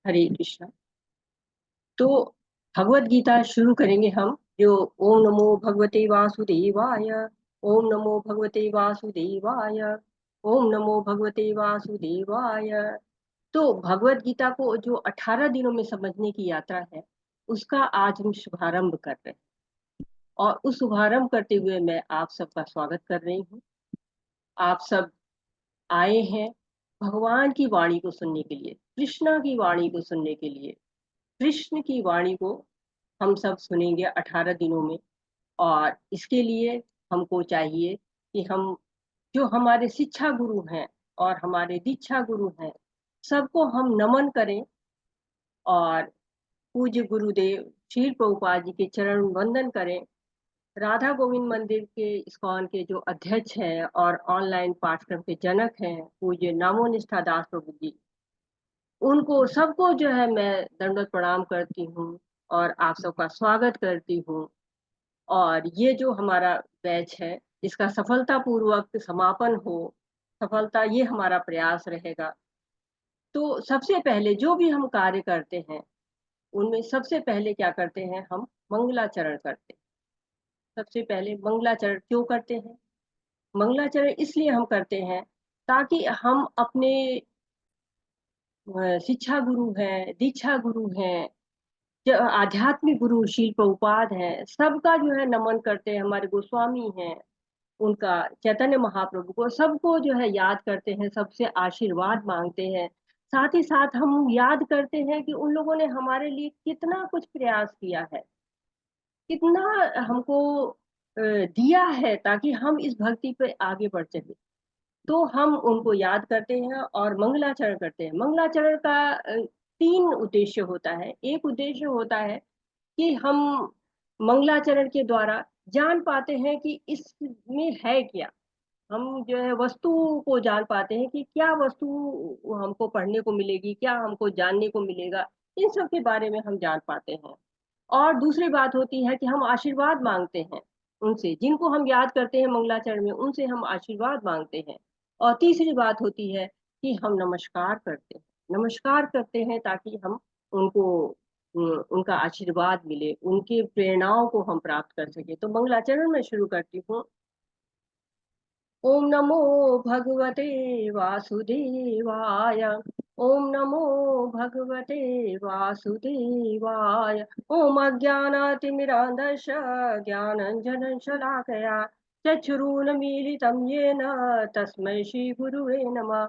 हरे कृष्णा। तो भगवत गीता शुरू करेंगे हम। जो ओम नमो भगवते वासुदेवाय, ओम नमो भगवते वासुदेवाय, ओम नमो भगवते वासुदेवाय। तो भगवत गीता को जो 18 दिनों में समझने की यात्रा है, उसका आज हम शुभारंभ कर रहे हैं। और उस शुभारंभ करते हुए मैं आप सबका स्वागत कर रही हूँ। आप सब आए हैं भगवान की वाणी को सुनने के लिए, कृष्णा की वाणी को सुनने के लिए। कृष्ण की वाणी को हम सब सुनेंगे 18 दिनों में। और इसके लिए हमको चाहिए कि हम, जो हमारे शिक्षा गुरु हैं और हमारे दीक्षा गुरु हैं, सबको हम नमन करें। और पूज्य गुरुदेव श्री प्रभुपाद जी के चरण वंदन करें। राधा गोविंद मंदिर के इस्कॉन के जो अध्यक्ष हैं और ऑनलाइन पाठ्यक्रम के जनक हैं, पूज्य नामो निष्ठा दास प्रभु जी, उनको सबको जो है मैं दंडवत प्रणाम करती हूँ और आप सबका स्वागत करती हूँ। और ये जो हमारा बैच है, इसका सफलतापूर्वक समापन हो, सफलता ये हमारा प्रयास रहेगा। तो सबसे पहले जो भी हम कार्य करते हैं, उनमें सबसे पहले क्या करते हैं, हम मंगलाचरण करते हैं। सबसे पहले मंगलाचरण क्यों करते हैं? मंगलाचरण इसलिए हम करते हैं ताकि हम अपने शिक्षा गुरु हैं, दीक्षा गुरु हैं, जो आध्यात्मिक गुरु शील प्रभुपाद हैं, सबका जो है नमन करते हैं। हमारे गोस्वामी हैं, उनका, चैतन्य महाप्रभु को, सबको जो है याद करते हैं, सबसे आशीर्वाद मांगते हैं। साथ ही साथ हम याद करते हैं कि उन लोगों ने हमारे लिए कितना कुछ प्रयास किया है, कितना हमको दिया है, ताकि हम इस भक्ति पे आगे बढ़ सके। तो हम उनको याद करते हैं और मंगलाचरण करते हैं। मंगलाचरण का 3 उद्देश्य होता है। एक उद्देश्य होता है कि हम मंगलाचरण के द्वारा जान पाते हैं कि इसमें है क्या। हम जो है वस्तु को जान पाते हैं कि क्या वस्तु हमको पढ़ने को मिलेगी, क्या हमको जानने को मिलेगा। इन सब के बारे में हम जान पाते हैं। और दूसरी बात होती है कि हम आशीर्वाद मांगते हैं उनसे, जिनको हम याद करते हैं मंगलाचरण में, उनसे हम आशीर्वाद मांगते हैं। और तीसरी बात होती है कि हम नमस्कार करते हैं। नमस्कार करते हैं ताकि हम उनको, उनका आशीर्वाद मिले, उनके प्रेरणाओं को हम प्राप्त कर सके। तो मंगलाचरण में शुरू करती हूँ। ओम नमो भगवते वासुदेवाय, ओम नमो भगवते वासुदेवाय। ओम अज्ञानातिमिरान्धस्य ज्ञानञ्जनशलाकया चक्षुरुन्मीलितं येन तस्मै श्रीगुरुवे नमः।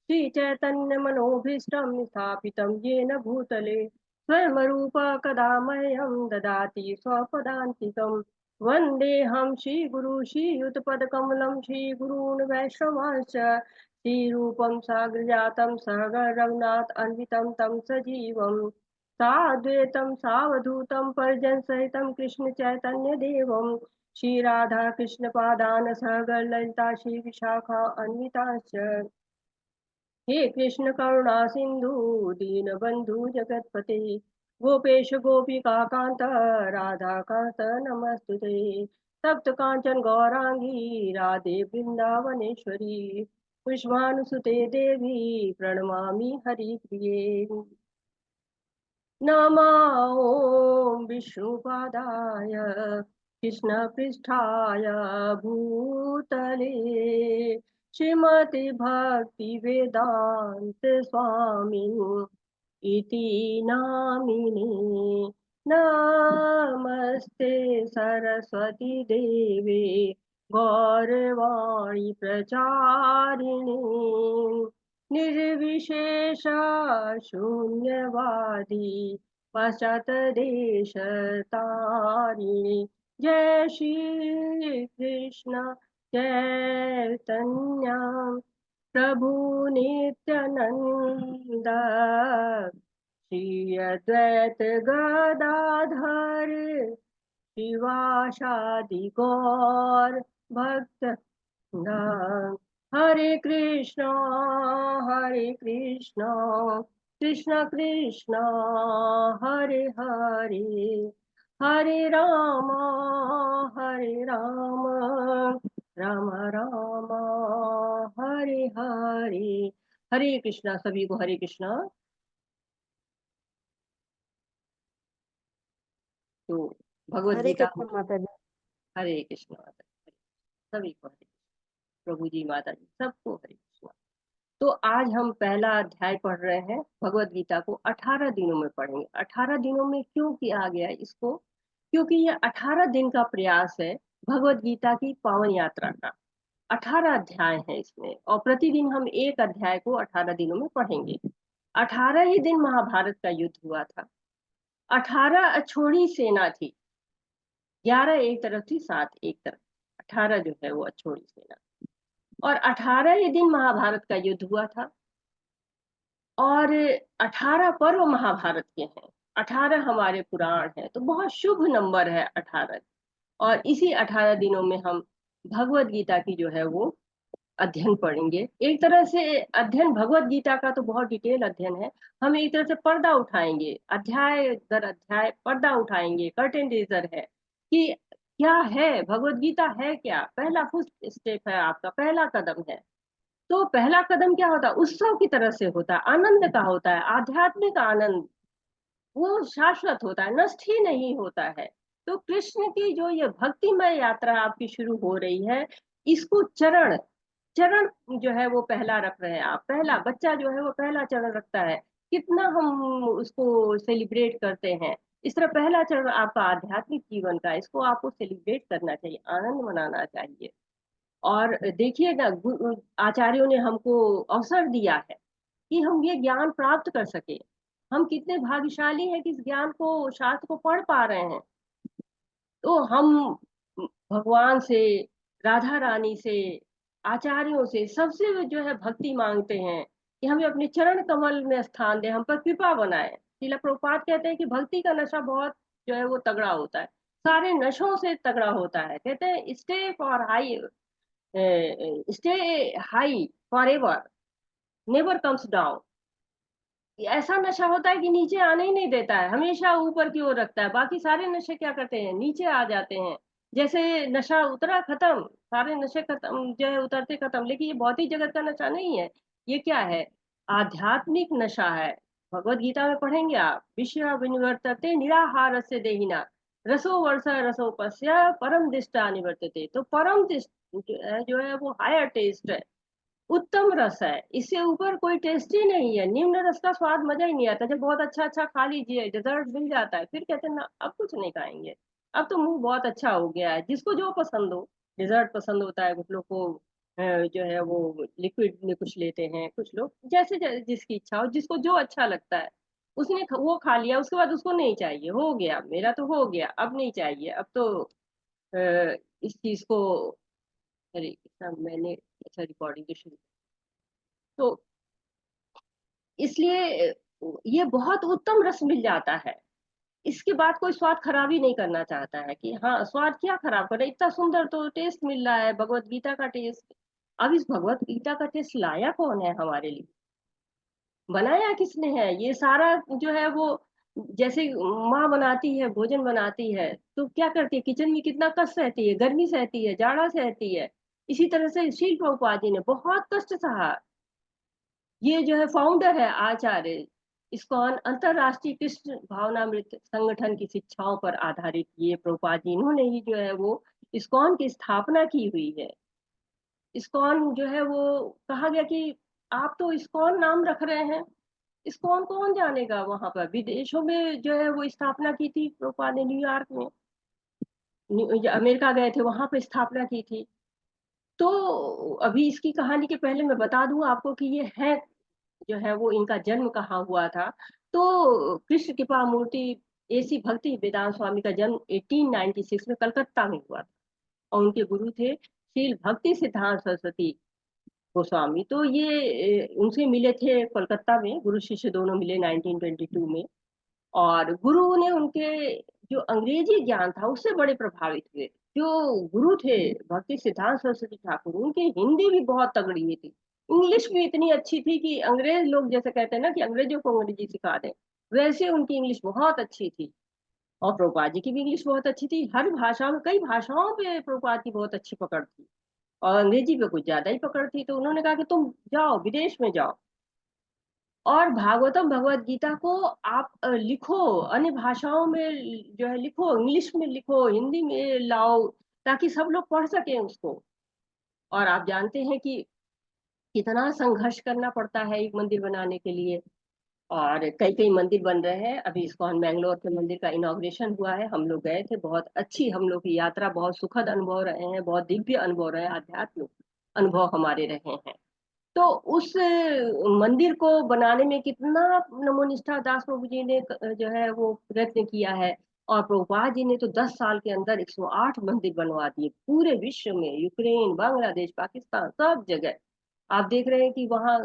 श्रीचैतन्यमनोभीष्टं स्थापितं येन भूतले स्वयं रूप कदा मह्यं ददाति स्वपदान्तिकम्। वन्देऽहं श्रीगुरु श्रीयुतपदकमलं श्रीगुरून् वैष्णवांश्च श्रीरूपं साग्रजातं सहगण रघुनाथ अन्वितं तं सजीवं साद्वैतं सावधूतं परिजनसहितं कृष्ण चैतन्य देवं श्रीराधा कृष्णपादान् सहगण ललिता श्रीविशाखा अन्विताश्च। हे कृष्ण करुणा सिंधु दीनबंधु जगतपते गोपेश गोपिका कांत राधा कांत नमस्तुते। तप्त कांचन गौरांगी राधे वृंदावनेश्वरी पुष्पानुसुते देवी प्रणमामि हरिप्रिये। नमा ॐ विष्णुपादाय कृष्णपृष्ठाय भूतले श्रीमति भक्ति वेदांत स्वामी इति नामिने। नमस्ते सरस्वती देवे गौरवाणी प्रचारिणे निर्विशेष शून्यवादी पश्चातदेश तारिणी। जय श्री कृष्ण चैतन्य प्रभु नित्यानंद श्री अद्वैत गदाधर शिवासादि गौर भक्त हरे कृष्ण कृष्ण कृष्ण हरे हरे, हरे राम राम राम हरे हरे। हरे कृष्णा, सभी को हरे कृष्णा। तो भगवत हरे गीता। कृष्ण माता जी। हरे कृष्ण माता जी, सभी को हरे, प्रभु जी माता जी सबको हरे कृष्ण। तो आज हम पहला अध्याय पढ़ रहे हैं भगवत गीता को, 18 दिनों में पढ़ेंगे। 18 दिनों में क्यों किया गया इसको? क्योंकि ये 18 दिन का प्रयास है भगवत गीता की पावन यात्रा का। 18 अध्याय हैं इसमें, और प्रतिदिन हम एक अध्याय को 18 दिनों में पढ़ेंगे। 18 ही दिन महाभारत का युद्ध हुआ था। 18 अछोड़ी सेना थी, 11 एक तरफ थी, 7 एक तरफ, 18 जो है वो अछोड़ी सेना। और 18 ही दिन महाभारत का युद्ध हुआ था। और 18 पर्व महाभारत के हैं, 18 हमारे पुराण हैं, तो बहुत शुभ नंबर है 18। और इसी 18 दिनों में हम भगवत गीता की जो है वो अध्ययन पढ़ेंगे। एक तरह से अध्ययन भगवत गीता का तो बहुत डिटेल अध्ययन है। हम एक तरह से पर्दा उठाएंगे, अध्याय दर अध्याय पर्दा उठाएंगे, कर्टेन रेजर है कि क्या है भगवत गीता, है क्या। पहला फर्स्ट स्टेप है, आपका पहला कदम है। तो पहला कदम क्या होता है? उत्सव की तरह से होता है, आनंद का होता है, आध्यात्मिक आनंद। वो शाश्वत होता है, नष्ट ही नहीं होता है। तो कृष्ण की जो ये भक्तिमय यात्रा आपकी शुरू हो रही है, इसको चरण चरण जो है वो पहला रख रहे हैं आप। पहला बच्चा जो है वो पहला चरण रखता है, कितना हम उसको सेलिब्रेट करते हैं। इस तरह पहला चरण आपका आध्यात्मिक जीवन का, इसको आपको सेलिब्रेट करना चाहिए, आनंद मनाना चाहिए। और देखिए ना, आचार्यों ने हमको अवसर दिया है कि हम ये ज्ञान प्राप्त कर सके। हम कितने भाग्यशाली हैं कि इस ज्ञान को, शास्त्र को पढ़ पा रहे हैं। तो हम भगवान से, राधा रानी से, आचार्यों से, सबसे जो है भक्ति मांगते हैं कि हमें अपने चरण कमल में स्थान दे, हम पर कृपा बनाए। श्रील प्रभुपाद कहते हैं कि भक्ति का नशा बहुत जो है वो तगड़ा होता है, सारे नशों से तगड़ा होता है। कहते हैं stay for high, stay high for ever, never comes down. ऐसा नशा होता है कि नीचे आने ही नहीं देता है, हमेशा ऊपर की ओर रखता है। बाकी सारे नशे क्या करते हैं? नीचे आ जाते हैं। जैसे नशा उतरा खत्म, सारे नशे खत्म जो है उतरते खत्म। लेकिन ये भौतिक जगत का नशा नहीं है, ये क्या है? आध्यात्मिक नशा है। भगवत गीता में पढ़ेंगे आप, विषय विनिवर्तते निराहार से देहिना, रसो वर्ष रसोपस्य परम दिष्टा निवर्तते। तो परम दिष्ट जो है वो हायर टेस्ट है, उत्तम रस है, इससे ऊपर कोई टेस्ट ही नहीं है। निम्न रस का स्वाद मजा ही नहीं आता। जब बहुत अच्छा अच्छा खा लीजिए, डेजर्ट मिल जाता है, फिर कहते हैं ना अब कुछ नहीं खाएंगे, अब तो मुंह बहुत अच्छा हो गया है। जिसको जो पसंद हो, डेजर्ट पसंद होता है, कुछ लोग को जो है वो लिक्विड में कुछ लेते हैं, कुछ लोग जैसे जिसकी इच्छा हो, जिसको जो अच्छा लगता है उसने वो खा लिया। उसके बाद उसको नहीं चाहिए, हो गया मेरा तो हो गया, अब नहीं चाहिए, अब तो इस चीज को। अरे मैंने अच्छा रिकॉर्डिंग तो शुरू, तो इसलिए ये बहुत उत्तम रस मिल जाता है। इसके बाद कोई स्वाद खराब ही नहीं करना चाहता है कि हाँ स्वाद क्या खराब करे, इतना सुंदर तो टेस्ट मिल रहा है भगवत गीता का टेस्ट। अब इस भगवत गीता का टेस्ट लाया कौन है हमारे लिए? बनाया किसने है? ये सारा जो है वो, जैसे माँ बनाती है, भोजन बनाती है, तो क्या करती है? किचन में कितना कष्ट सहती है, गर्मी सहती है, जाड़ा सहती है। इसी तरह से शील प्रभुपाद जी ने बहुत कष्ट सहा। ये जो है फाउंडर है आचार्य इस्कॉन, अंतरराष्ट्रीय कृष्ण भावनामृत संगठन की शिक्षाओं पर आधारित ये प्रभुपाद जी, इन्होंने ही जो है वो इस्कॉन की स्थापना की हुई है। इस्कॉन जो है वो, कहा गया कि आप तो इस्कॉन नाम रख रहे हैं, इस्कॉन कौन जानेगा? वहां पर विदेशों में जो है वो स्थापना की थी प्रभुपाद ने, न्यूयॉर्क में, अमेरिका गए थे, वहां पर स्थापना की थी। तो अभी इसकी कहानी के पहले मैं बता दूं आपको कि ये है जो है वो, इनका जन्म कहाँ हुआ था। तो कृष्ण कृपा मूर्ति एसी भक्ति वेदांत स्वामी का जन्म 1896 में कलकत्ता में हुआ था। और उनके गुरु थे श्रील भक्ति सिद्धांत सरस्वती गोस्वामी। तो ये उनसे मिले थे कलकत्ता में, गुरु शिष्य दोनों मिले 1922 में। और गुरु ने उनके जो अंग्रेजी ज्ञान था उससे बड़े प्रभावित हुए। जो गुरु थे भक्ति सिद्धांत सरस्वती ठाकुर, उनकी हिंदी भी बहुत तगड़ी थी, इंग्लिश भी इतनी अच्छी थी कि अंग्रेज लोग जैसे कहते हैं ना कि अंग्रेजों को अंग्रेजी सिखा दें, वैसे उनकी इंग्लिश बहुत अच्छी थी। और प्रभुपाद जी की भी इंग्लिश बहुत अच्छी थी। हर भाषा में, कई भाषाओं पे प्रभुपाद की बहुत अच्छी पकड़ थी, और अंग्रेजी पे कुछ ज्यादा ही पकड़ थी। तो उन्होंने कहा कि तुम जाओ, विदेश में जाओ। और भागवतम भगवत गीता को आप लिखो, अन्य भाषाओं में जो है लिखो, इंग्लिश में लिखो, हिंदी में लाओ, ताकि सब लोग पढ़ सकें उसको। और आप जानते हैं कि कितना संघर्ष करना पड़ता है एक मंदिर बनाने के लिए। और कई कई मंदिर बन रहे हैं। अभी इस्कॉन बैंगलोर के मंदिर का इनॉग्रेशन हुआ है, हम लोग गए थे, बहुत अच्छी हम लोग की यात्रा, बहुत सुखद अनुभव रहे हैं, बहुत दिव्य अनुभव रहे, आध्यात्मिक अनुभव हमारे रहे हैं। तो उस मंदिर को बनाने में कितना नमोनिष्ठा दास प्रभु जी ने जो है वो प्रयत्न किया है। और प्रभुपाद जी ने तो 10 साल के अंदर 108 मंदिर बनवा दिए पूरे विश्व में, यूक्रेन, बांग्लादेश, पाकिस्तान, सब जगह। आप देख रहे हैं कि वहाँ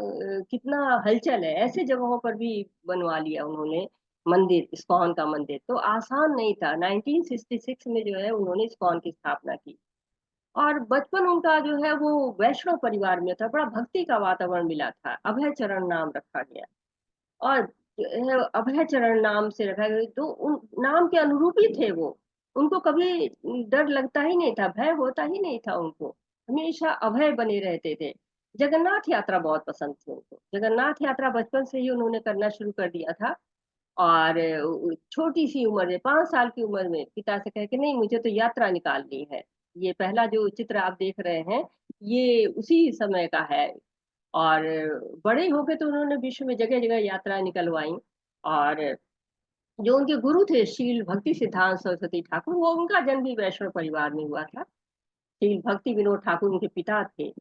कितना हलचल है, ऐसे जगहों पर भी बनवा लिया उन्होंने मंदिर। इस्कॉन का मंदिर तो आसान नहीं था। 1966 में जो है उन्होंने इस्कॉन की स्थापना की। और बचपन उनका जो है वो वैष्णव परिवार में था, बड़ा भक्ति का वातावरण मिला था, अभय चरण नाम रखा गया। और जो है अभय चरण नाम से रखा गया, तो उन नाम के अनुरूप ही थे वो। उनको कभी डर लगता ही नहीं था, भय होता ही नहीं था उनको, हमेशा अभय बने रहते थे। जगन्नाथ यात्रा बहुत पसंद थी उनको, जगन्नाथ यात्रा बचपन से ही उन्होंने करना शुरू कर दिया था। और छोटी सी उम्र में, 5 साल की उम्र में पिता से कहे कि नहीं, मुझे तो यात्रा निकालनी है। ये पहला जो चित्र आप देख रहे हैं, ये उसी समय का है। और बड़े हो गए तो उन्होंने विश्व में जगह जगह यात्रा निकलवाई। और जो उनके गुरु थे शील भक्ति सिद्धांत सरस्वती ठाकुर, वो उनका जन्म भी वैष्णव परिवार में हुआ था। शील भक्ति विनोद ठाकुर उनके पिता थे।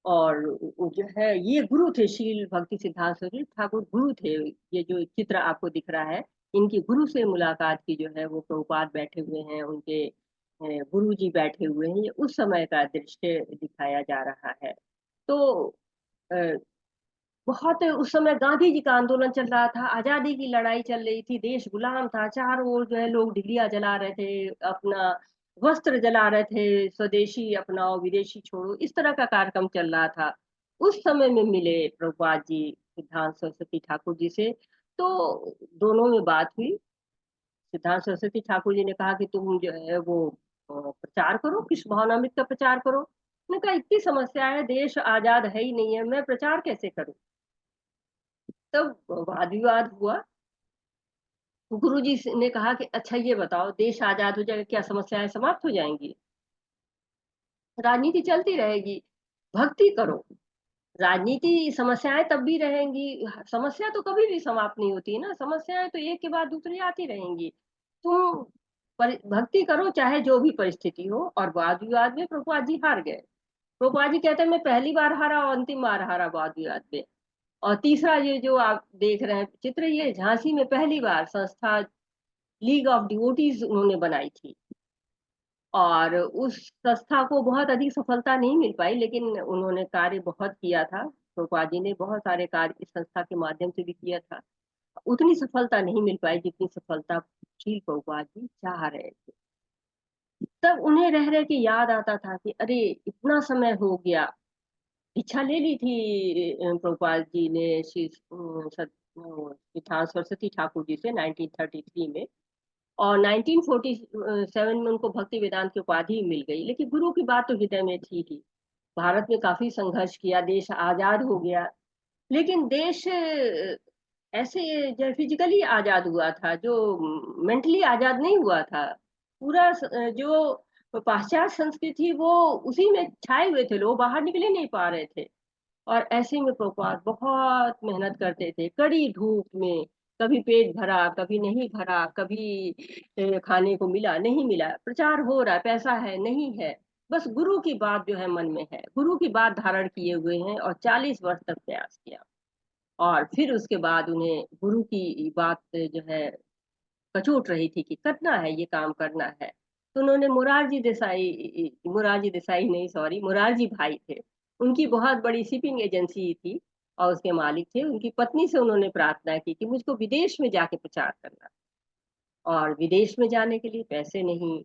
और जो है ये गुरु थे, शील भक्ति सिद्धांत सरस्वती ठाकुर गुरु थे। ये जो चित्र आपको दिख रहा है, इनकी गुरु से मुलाकात की जो है वो प्रभुपाद बैठे हुए हैं, उनके गुरु जी बैठे हुए हैं, ये उस समय का दृश्य दिखाया जा रहा है। तो अ, बहुत उस समय गांधी जी का आंदोलन चल रहा था, आजादी की लड़ाई चल रही थी, देश गुलाम था, चारों ओर जो है लोग डिबिया जला रहे थे, अपना वस्त्र जला रहे थे, स्वदेशी अपनाओ विदेशी छोड़ो, इस तरह का कार्यक्रम चल रहा था। उस समय में मिले प्रभुपाद जी सिद्धांत सरस्वती ठाकुर जी से। तो दोनों में बात हुई। सिद्धांत सरस्वती ठाकुर जी ने कहा कि तुम जो है वो प्रचार करो, कृष्ण भावनामृत का प्रचार करो। मैंने कहा इतनी समस्या है, देश आजाद है ही नहीं है, मैं प्रचार कैसे करूं। तब वाद विवाद हुआ। गुरुजी ने कहा कि अच्छा ये बताओ, देश आजाद हो जाएगा, क्या समस्याएं समाप्त हो जाएंगी? राजनीति चलती रहेगी, भक्ति करो। राजनीति समस्याएं तब भी रहेंगी, समस्या तो कभी भी समाप्त नहीं होती है ना, समस्याएं तो एक के बाद दूसरी आती रहेंगी। तुम भक्ति करो, चाहे जो भी परिस्थिति हो। और वाद विवाद में प्रभुपाद जी हार गए। प्रभुपाद जी कहते हैं मैं पहली बार हारा और अंतिम बार हारा वाद विवाद में। और तीसरा ये जो आप देख रहे हैं चित्र, ये झांसी में पहली बार संस्था लीग ऑफ डिवोटीज उन्होंने बनाई थी। और उस संस्था को बहुत अधिक सफलता नहीं मिल पाई, लेकिन उन्होंने कार्य बहुत किया था। प्रभुपाद जी ने बहुत सारे कार्य इस संस्था के माध्यम से भी किया था। उतनी सफलता नहीं मिल पाई जितनी सफलता श्री प्रभुपाद जी चाह रहे थे। तब उन्हें रह रह के याद आता था कि अरे इतना समय हो गया। इच्छा ले ली थी प्रभुपाद जी ने श्री सिद्धांत सरस्वती ठाकुर जी से 1933 में। और 1947 में उनको भक्ति वेदांत की उपाधि मिल गई, लेकिन गुरु की बात तो हृदय में थी ही। भारत में काफी संघर्ष किया, देश आजाद हो गया। लेकिन देश ऐसे जो फिजिकली आजाद हुआ था, जो मेंटली आजाद नहीं हुआ था। पूरा जो पाश्चात्य संस्कृति वो उसी में छाए हुए थे, लोग बाहर निकले नहीं पा रहे थे। और ऐसे में प्रभुपाद बहुत मेहनत करते थे, कड़ी धूप में। कभी पेट भरा, कभी नहीं भरा, कभी खाने को मिला नहीं मिला, प्रचार हो रहा है, पैसा है नहीं है, बस गुरु की बात जो है मन में है, गुरु की बात धारण किए हुए हैं। और 40 वर्ष तक प्रयास किया। और फिर उसके बाद उन्हें गुरु की बात जो है कचोट रही थी कि करना है, ये काम करना है। तो उन्होंने मुरारजी देसाई नहीं, सॉरी, मुरारजी भाई थे, उनकी बहुत बड़ी शिपिंग एजेंसी थी। और उसके मालिक थे, उनकी पत्नी से उन्होंने प्रार्थना की कि मुझको विदेश में जाके प्रचार करना। और विदेश में जाने के लिए पैसे नहीं,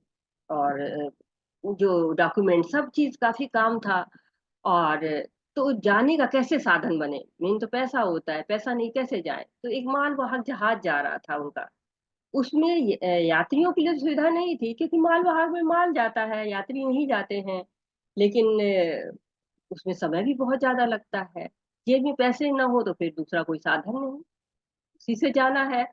और जो डॉक्यूमेंट सब चीज काफी काम था। और तो जाने का कैसे साधन बने, मेन तो पैसा होता है, पैसा नहीं कैसे जाए। तो एक माल वाहक जहाज जा रहा था उनका, उसमें यात्रियों के लिए सुविधा नहीं थी, क्योंकि माल वाहक में माल जाता है, यात्री नहीं जाते हैं। लेकिन उसमें समय भी बहुत ज्यादा लगता है। जेब में पैसे ना हो तो फिर दूसरा कोई साधन नहीं, उसी से जाना है।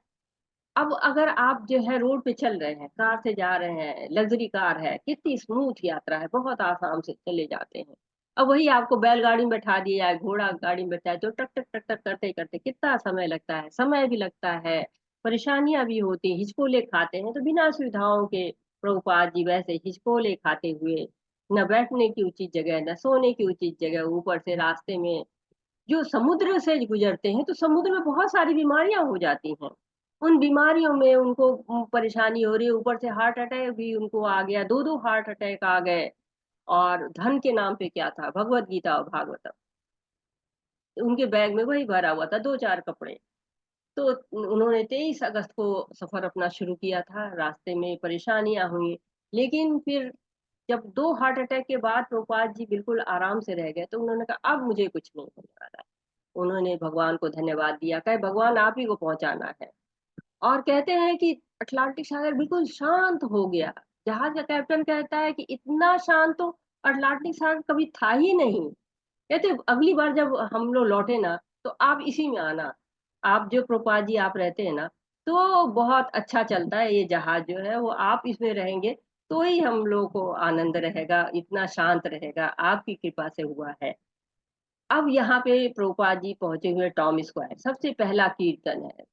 अब अगर आप जो है रोड पे चल रहे हैं, कार से जा रहे हैं, लग्जरी कार है, कितनी स्मूथ यात्रा है, बहुत आराम से चले जाते हैं। अब वही आपको बैलगाड़ी में बैठा दिया है, घोड़ा गाड़ी में बैठा है, तो टक टक टक टक करते करते कितना समय लगता है, समय भी लगता है, परेशानियां भी होती हैं, हिचकोले खाते हैं। तो बिना सुविधाओं के प्रभुपाद जी वैसे हिचकोले खाते हुए, न बैठने की उचित जगह, न सोने की उचित जगह, ऊपर से रास्ते में जो समुद्र से गुजरते हैं, तो समुद्र में बहुत सारी बीमारियां हो जाती हैं। उन बीमारियों में उनको परेशानी हो रही है, ऊपर से हार्ट अटैक भी उनको आ गया, दो दो हार्ट अटैक आ गए। और धन के नाम पे क्या था, भगवत गीता और भागवतम, उनके बैग में वही भरा हुआ था, दो चार कपड़े। तो उन्होंने 23 अगस्त को सफर अपना शुरू किया था, रास्ते में परेशानियां हुई, लेकिन फिर जब दो हार्ट अटैक के बाद प्रभुपाद जी बिल्कुल आराम से रह गए, तो उन्होंने कहा अब मुझे कुछ नहीं होने वाला है। उन्होंने भगवान को धन्यवाद दिया, कहे भगवान आप ही को पहुंचाना है। और कहते हैं कि अटलांटिक सागर बिल्कुल शांत हो गया। जहाज का कैप्टन कहता है कि इतना शांत तो अटलांटिक सागर कभी था ही नहीं। कहते अगली बार जब हम लोग लौटे ना, तो आप इसी में आना, आप जो प्रोपा जी आप रहते हैं ना, तो बहुत अच्छा चलता है ये जहाज जो है, वो आप इसमें रहेंगे तो ही हम लोग को आनंद रहेगा, इतना शांत रहेगा, आपकी कृपा से हुआ है। अब यहाँ पे प्रभुपाद जी पहुंचे हुए टॉम स्क्वायर, सबसे पहला कीर्तन है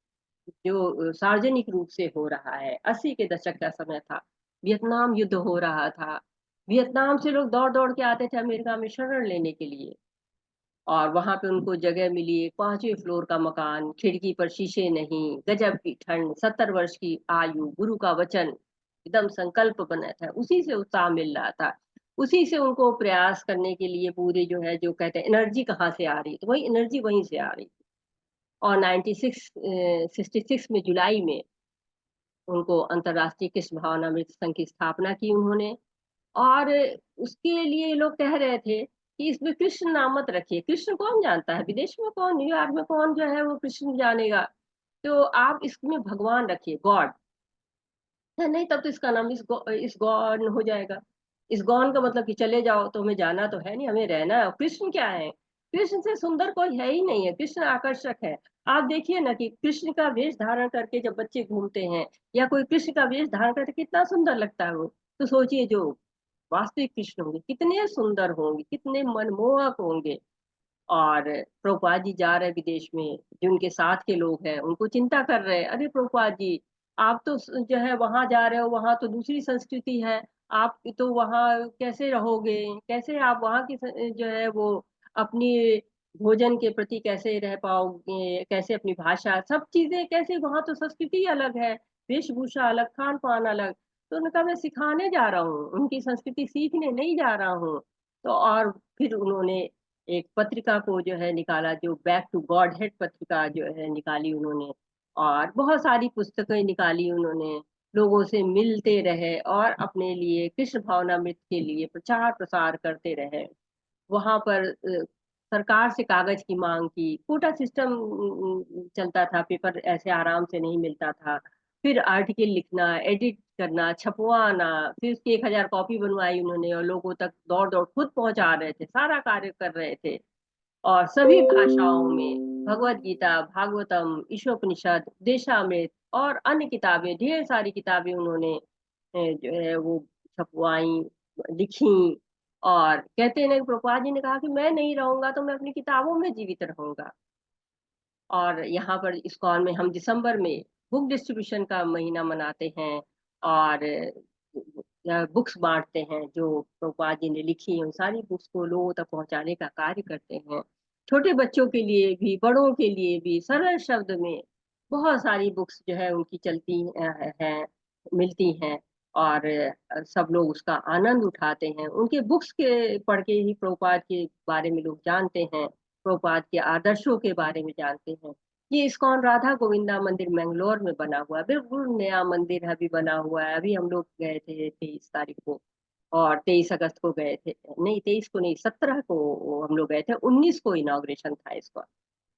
जो सार्वजनिक रूप से हो रहा है। 80 के दशक का समय था, वियतनाम युद्ध हो रहा था। वियतनाम से लोग दौड़ दौड़ के आते थे अमेरिका में शरण लेने के लिए। और वहां पे उनको जगह मिली, एक 5वें फ्लोर का मकान, खिड़की पर शीशे नहीं, गजब की ठंड, 70 वर्ष की आयु, गुरु का वचन, एकदम संकल्प बना था, उसी से उत्साह मिल रहा था। उसी से उनको प्रयास करने के लिए पूरी जो है, जो कहते हैं एनर्जी कहाँ से आ रही, तो वही एनर्जी वहीं से आ रही थी। और 66 में जुलाई में उनको अंतर्राष्ट्रीय कृष्ण भावनामृत संघ की स्थापना की उन्होंने। और उसके लिए लोग कह रहे थे कि इसमें कृष्ण नाम मत रखिए, कृष्ण कौन जानता है, विदेश में कौन, न्यूयॉर्क में कौन जो है वो कृष्ण जानेगा, तो आप इसमें भगवान रखिए, गॉड है। नहीं, तब तो इसका नाम इस गॉन हो जाएगा। इस गॉन का मतलब कि चले जाओ, तो हमें जाना तो है नहीं, हमें रहना है। कृष्ण क्या है, कृष्ण से सुंदर कोई है ही नहीं है, कृष्ण आकर्षक है। आप देखिए ना कि कृष्ण का वेश धारण करके जब बच्चे घूमते हैं, या कोई कृष्ण का वेश धारण करके कितना सुंदर लगता है वो। तो सोचिए जो वास्तविक कृष्ण होंगे कितने सुंदर होंगे, कितने मनमोहक होंगे। और प्रभुपाद जी जा रहे विदेश में, जो उनके साथ के लोग हैं उनको चिंता कर रहे हैं, अरे प्रभुपाद जी आप तो जो है वहां जा रहे हो, वहां तो दूसरी संस्कृति है, आप तो वहां कैसे रहोगे, कैसे आप वहां की जो है वो अपनी भोजन के प्रति कैसे रह पाओगे, कैसे अपनी भाषा, सब चीजें कैसे, वहां तो संस्कृति अलग है, वेशभूषा अलग, खान पान अलग। तो उन्होंने कहा मैं सिखाने जा रहा हूँ, उनकी संस्कृति सीखने नहीं जा रहा हूँ। तो और फिर उन्होंने एक पत्रिका को जो है निकाला, जो बैक टू गॉड हेड पत्रिका जो है निकाली उन्होंने। और बहुत सारी पुस्तकें निकाली उन्होंने, लोगों से मिलते रहे और अपने लिए कृष्ण भावनामृत के लिए प्रचार प्रसार करते रहे। वहां पर सरकार से कागज की मांग की, कोटा सिस्टम चलता था, पेपर ऐसे आराम से नहीं मिलता था। फिर आर्टिकल लिखना, एडिट करना, छपवाना, फिर उसकी 1000 कॉपी बनवाई उन्होंने, और लोगों तक दौड़ दौड़ खुद पहुंचा रहे थे, सारा कार्य कर रहे थे। और सभी भाषाओं में भगवत गीता, भागवतम, ईशोपनिषद, देशामृत और अन्य किताबें, ढेर सारी किताबें उन्होंने जो है वो छपवाई, लिखी। और कहते हैं ना कि प्रभुपाद जी ने कहा कि मैं नहीं रहूंगा तो मैं अपनी किताबों में जीवित रहूंगा। और यहाँ पर इस्कॉन में हम दिसंबर में बुक डिस्ट्रीब्यूशन का महीना मनाते हैं, और बुक्स बांटते हैं, जो प्रभुपाद जी ने लिखी हैं उन सारी बुक्स को लोगों तक पहुंचाने का कार्य करते हैं। छोटे बच्चों के लिए भी, बड़ों के लिए भी, सरल शब्द में बहुत सारी बुक्स जो है उनकी चलती हैं, मिलती हैं। और सब लोग उसका आनंद उठाते हैं, उनके बुक्स के पढ़ के ही प्रभुपाद के बारे में लोग जानते हैं, प्रभुपाद के आदर्शों के बारे में जानते हैं। ये इस्कॉन राधा गोविंदा मंदिर मैंगलोर में बना हुआ है, बिल्कुल नया मंदिर अभी बना हुआ है। अभी हम लोग गए थे 23 तारीख को, और 23 अगस्त को गए थे, नहीं 23 को नहीं, 17 को हम लोग गए थे, 19 को इनॉग्रेशन था इसका।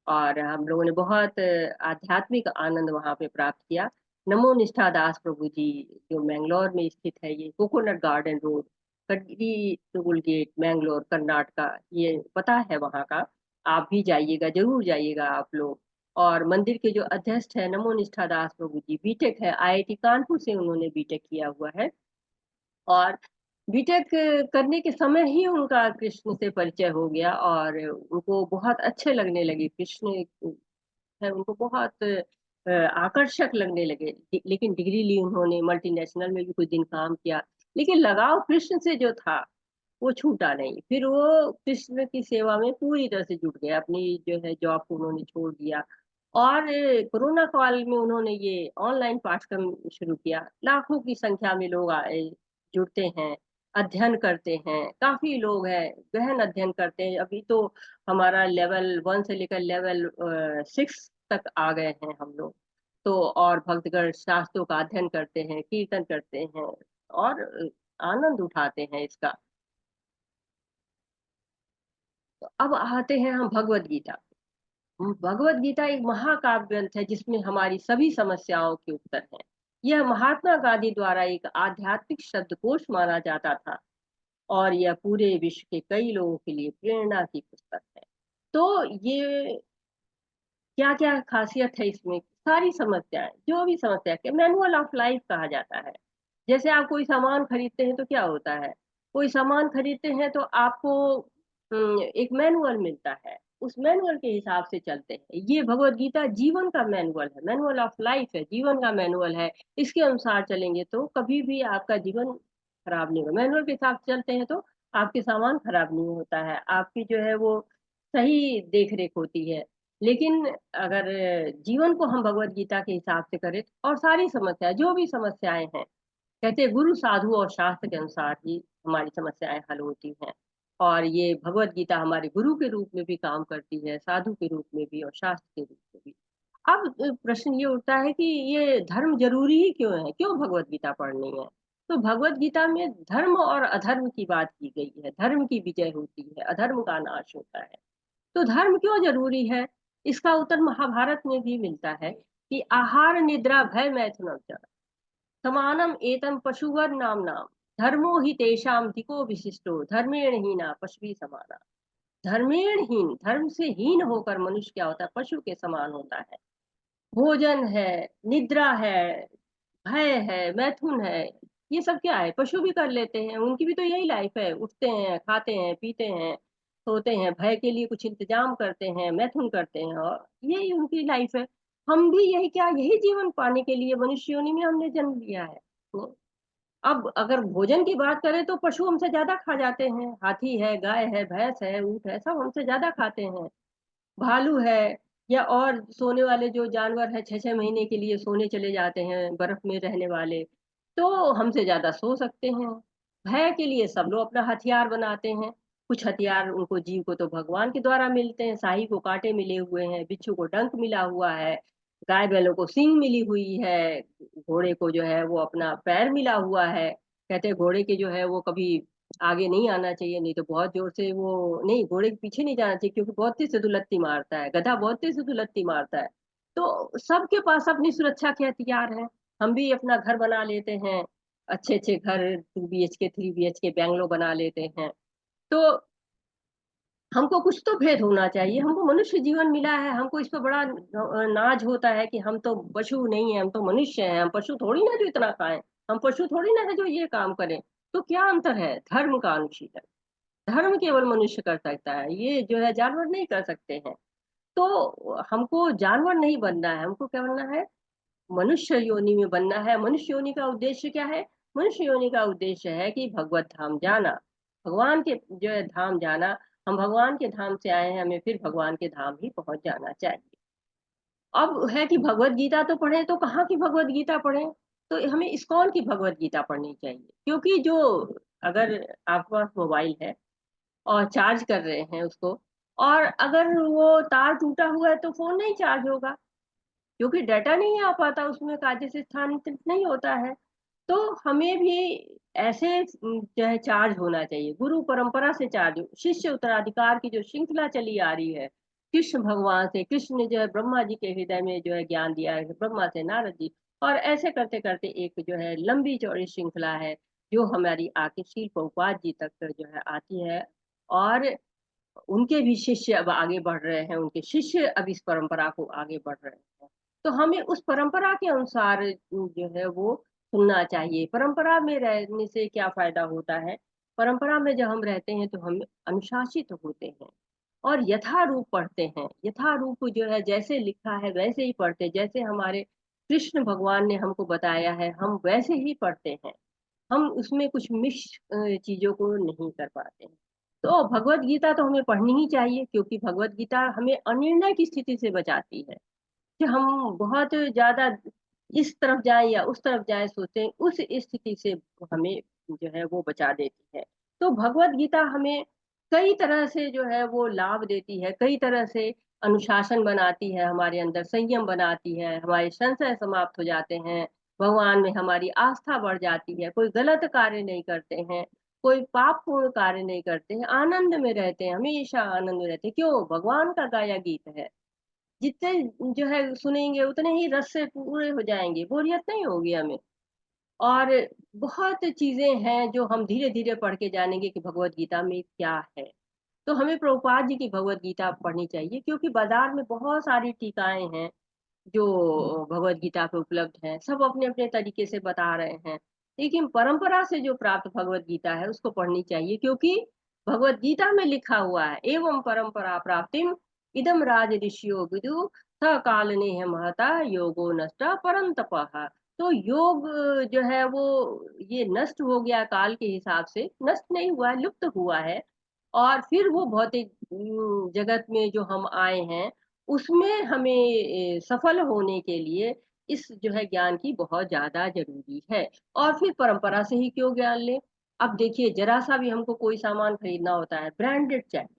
और हम लोगों ने बहुत आध्यात्मिक आनंद वहां पे प्राप्त किया। नमो निष्ठा दास प्रभु जी, जो मैंगलोर में स्थित है, ये कोकोनट गार्डन रोड, कड्डी टोल गेट, मैंगलोर कर्नाटका, ये पता है वहाँ का। आप भी जाइएगा, जरूर जाइएगा आप लोग। और मंदिर के जो अध्यक्ष है नमो निष्ठा दास प्रभु जी, बीटेक है, आईआईटी कानपुर से उन्होंने बीटेक किया हुआ है। और बीटेक करने के समय ही उनका कृष्ण से परिचय हो गया और उनको बहुत अच्छे लगने लगे कृष्ण है, उनको बहुत आकर्षक लगने लगे। लेकिन डिग्री ली उन्होंने, मल्टीनेशनल में भी कुछ दिन काम किया, लेकिन लगाव कृष्ण से जो था वो छूटा नहीं। फिर वो कृष्ण की सेवा में पूरी तरह से जुट गए, अपनी जो है जॉब को उन्होंने छोड़ दिया। और कोरोना काल में उन्होंने ये ऑनलाइन पाठ्यक्रम शुरू किया। लाखों की संख्या में लोग आए, जुड़ते हैं, अध्ययन करते हैं। काफी लोग हैं गहन अध्ययन करते हैं। अभी तो हमारा लेवल 1 से लेकर लेवल 6 तक आ गए हैं हम लोग। तो और भक्तगण शास्त्रों का अध्ययन करते हैं, कीर्तन करते हैं और आनंद उठाते हैं इसका। तो अब आते हैं हम भगवत गीता। भगवत गीता एक महाकाव्य ग्रंथ है जिसमें हमारी सभी समस्याओं के उत्तर हैं। यह महात्मा गांधी द्वारा एक आध्यात्मिक शब्दकोश माना जाता था और यह पूरे विश्व के कई लोगों के लिए प्रेरणा की पुस्तक है। तो ये क्या क्या खासियत है इसमें, सारी समस्याएं, जो भी समस्या के मैनुअल ऑफ लाइफ कहा जाता है। जैसे आप कोई सामान खरीदते हैं तो क्या होता है, कोई सामान खरीदते हैं तो आपको एक मैनुअल मिलता है, उस मैनुअल के हिसाब से चलते हैं। ये भगवत गीता जीवन का मैनुअल है, मैनुअल ऑफ लाइफ है, जीवन का मैनुअल है। इसके अनुसार चलेंगे तो कभी भी आपका जीवन खराब नहीं होगा। मैनुअल के हिसाब से चलते हैं तो आपके सामान खराब नहीं होता है, आपकी जो है वो सही देख रेख होती है। लेकिन अगर जीवन को हम भगवत गीता के हिसाब से करें और सारी समस्या, जो भी समस्याएं हैं, कहते हैं गुरु साधु और शास्त्र के अनुसार ही हमारी समस्याएं हल होती हैं। और ये भगवत गीता हमारे गुरु के रूप में भी काम करती है, साधु के रूप में भी और शास्त्र के रूप में भी। अब प्रश्न ये उठता है कि ये धर्म जरूरी ही क्यों है, क्यों भगवत गीता पढ़नी है। तो भगवत गीता में धर्म और अधर्म की बात की गई है, धर्म की विजय होती है, अधर्म का नाश होता है। तो धर्म क्यों जरूरी है, इसका उत्तर महाभारत में भी मिलता है कि आहार निद्रा भय मैथुन समानम एतम पशुवर नाम नाम धर्मो ही तेषाम धिको विशिष्टो धर्मेण हीना पशु समाना। धर्मेण हीन, धर्म से हीन होकर मनुष्य क्या होता है, पशु के समान होता है। भोजन है, निद्रा है, भय है, मैथुन है, ये सब क्या है, पशु भी कर लेते हैं, उनकी भी तो यही लाइफ है। उठते हैं, खाते हैं, पीते हैं, सोते हैं, भय के लिए कुछ इंतजाम करते हैं, मैथुन करते हैं, और यही उनकी लाइफ है। हम भी यही क्या, यही जीवन पाने के लिए मनुष्य योनि में हमने जन्म लिया है। तो अब अगर भोजन की बात करें तो पशु हमसे ज्यादा खा जाते हैं, हाथी है, गाय है, भैंस है, ऊंट है, सब हमसे ज्यादा खाते हैं। भालू है, या और सोने वाले जो जानवर है, 6 6 महीने के लिए सोने चले जाते हैं, बर्फ में रहने वाले, तो हमसे ज्यादा सो सकते हैं। भय के लिए सब लोग अपना हथियार बनाते हैं। कुछ हथियार उनको, जीव को तो भगवान के द्वारा मिलते हैं, साही को कांटे मिले हुए हैं, बिच्छू को डंक मिला हुआ है, गाय बैलों को सींग मिली हुई है, घोड़े को जो है वो अपना पैर मिला हुआ है। कहते हैं घोड़े के जो है वो कभी आगे नहीं आना चाहिए, नहीं तो बहुत जोर से वो, नहीं, घोड़े के पीछे नहीं जाना चाहिए क्योंकि बहुत तेज से दुलत्ती मारता है, गधा बहुत तेज से दुलत्ती मारता है। तो सबके पास अपनी सुरक्षा के हथियार हैं। हम भी अपना घर बना लेते हैं, अच्छे अच्छे घर, 2 BHK 3 BHK बैंगलो बना लेते हैं। तो हमको कुछ तो भेद होना चाहिए, हमको मनुष्य जीवन मिला है, हमको इस पर बड़ा नाज होता है कि हम तो पशु नहीं है, हम तो मनुष्य हैं, हम पशु थोड़ी ना जो इतना खाएं, हम पशु थोड़ी ना है जो ये काम करें। तो क्या अंतर है, धर्म का अनुशीलन, धर्म केवल मनुष्य कर सकता है, ये जो है जानवर नहीं कर सकते हैं। तो हमको जानवर नहीं बनना है, हमको क्या बनना है, मनुष्य योनि में बनना है। मनुष्य योनि का उद्देश्य क्या है, मनुष्य योनि का उद्देश्य है कि भगवत धाम जाना, भगवान के जो है धाम जाना। हम भगवान के धाम से आए हैं, हमें फिर भगवान के धाम ही पहुंच जाना चाहिए। अब है कि भगवत गीता तो पढ़े, तो कहाँ की भगवत गीता पढ़े, तो हमें इस्कॉन की भगवत गीता पढ़नी चाहिए। क्योंकि जो, अगर आपके पास मोबाइल है और चार्ज कर रहे हैं उसको, और अगर वो तार टूटा हुआ है तो फोन नहीं चार्ज होगा, क्योंकि डाटा नहीं आ पाता उसमें, कायदे से स्थानांतरित नहीं होता है। तो हमें भी ऐसे जो है चार्ज होना चाहिए, गुरु परंपरा से चार्ज, शिष्य उत्तराधिकार की जो श्रृंखला चली आ रही है, कृष्ण भगवान से, कृष्ण ने जो है ब्रह्मा जी के हृदय में जो है ज्ञान दिया है, ब्रह्मा से नारद जी, और ऐसे करते करते एक जो है लंबी चौड़ी श्रृंखला है जो हमारी आके शील प्रभुपाद जी तक जो है आती है। और उनके भी शिष्य अब आगे बढ़ रहे हैं, उनके शिष्य अब इस परंपरा को आगे बढ़ रहे हैं। तो हमें उस परंपरा के अनुसार जो है वो सुनना चाहिए। परंपरा में रहने से क्या फायदा होता है? परंपरा में जब हम रहते हैं तो हम अनुशासित होते हैं और यथारूप पढ़ते हैं। यथारूप जो है जैसे लिखा है वैसे ही पढ़ते हैं, जैसे हमारे कृष्ण भगवान ने हमको बताया है हम वैसे ही पढ़ते हैं। हम उसमें कुछ मिक्स चीजों को नहीं कर पाते हैं। तो भगवत गीता तो हमें पढ़नी ही चाहिए, क्योंकि भगवत गीता हमें अनिर्णय की स्थिति से बचाती है कि हम बहुत ज्यादा इस तरफ जाए या उस तरफ जाए सोचते हैं, उस स्थिति से हमें जो है वो बचा देती है। तो भगवत गीता हमें कई तरह से जो है वो लाभ देती है, कई तरह से अनुशासन बनाती है, हमारे अंदर संयम बनाती है, हमारे संशय समाप्त हो जाते हैं, भगवान में हमारी आस्था बढ़ जाती है, कोई गलत कार्य नहीं करते हैं, कोई पापपूर्ण कार्य नहीं करते हैं, आनंद में रहते हैं, हमेशा आनंद में रहते हैं। क्यों? भगवान का गाया गीत है। जितने जो है सुनेंगे उतने ही रस से पूरे हो जाएंगे, बोरियत नहीं होगी हमें। और बहुत चीजें हैं जो हम धीरे धीरे पढ़ के जानेंगे कि भगवत गीता में क्या है। तो हमें प्रभुपाद जी की भगवत गीता पढ़नी चाहिए, क्योंकि बाजार में बहुत सारी टीकाएं हैं जो भगवत गीता पे उपलब्ध हैं, सब अपने अपने तरीके से बता रहे हैं। लेकिन परंपरा से जो प्राप्त भगवत गीता है उसको पढ़नी चाहिए, क्योंकि भगवत गीता में लिखा हुआ है एवं परंपरा प्राप्तिम इदम राज ऋषियो विदु स काल नेह महता योगो नष्ट परंतपः। तो योग जो है वो ये नष्ट हो गया, काल के हिसाब से नष्ट नहीं हुआ, लुप्त हुआ है। और फिर वो भौतिक जगत में जो हम आए हैं उसमें हमें सफल होने के लिए इस जो है ज्ञान की बहुत ज्यादा जरूरी है। और फिर परंपरा से ही क्यों ज्ञान ले? अब देखिए, जरा सा भी हमको कोई सामान खरीदना होता है, ब्रांडेड चाहिए।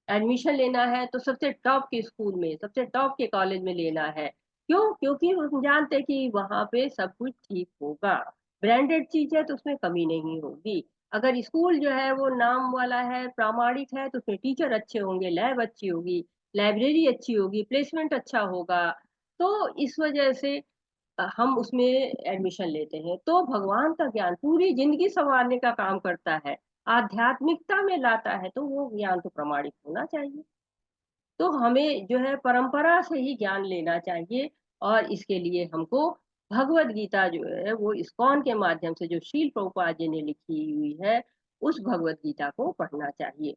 एडमिशन लेना है तो सबसे टॉप के स्कूल में, सबसे टॉप के कॉलेज में लेना है। क्यों? क्योंकि हम जानते हैं कि वहां पे सब कुछ ठीक होगा। ब्रांडेड चीज है तो उसमें कमी नहीं होगी। अगर स्कूल जो है वो नाम वाला है, प्रामाणिक है, तो उसमें टीचर अच्छे होंगे, लैब अच्छी होगी, लाइब्रेरी अच्छी होगी, प्लेसमेंट अच्छा होगा। तो इस वजह से हम उसमें एडमिशन लेते हैं। तो भगवान का ज्ञान पूरी जिंदगी संवारने का काम करता है, आध्यात्मिकता में लाता है, तो वो ज्ञान तो प्रमाणिक होना चाहिए। तो हमें जो है परंपरा से ही ज्ञान लेना चाहिए। और इसके लिए हमको भगवत गीता जो है वो इस्कॉन के माध्यम से जो शील प्रभुपाद जी ने लिखी हुई है उस भगवत गीता को पढ़ना चाहिए।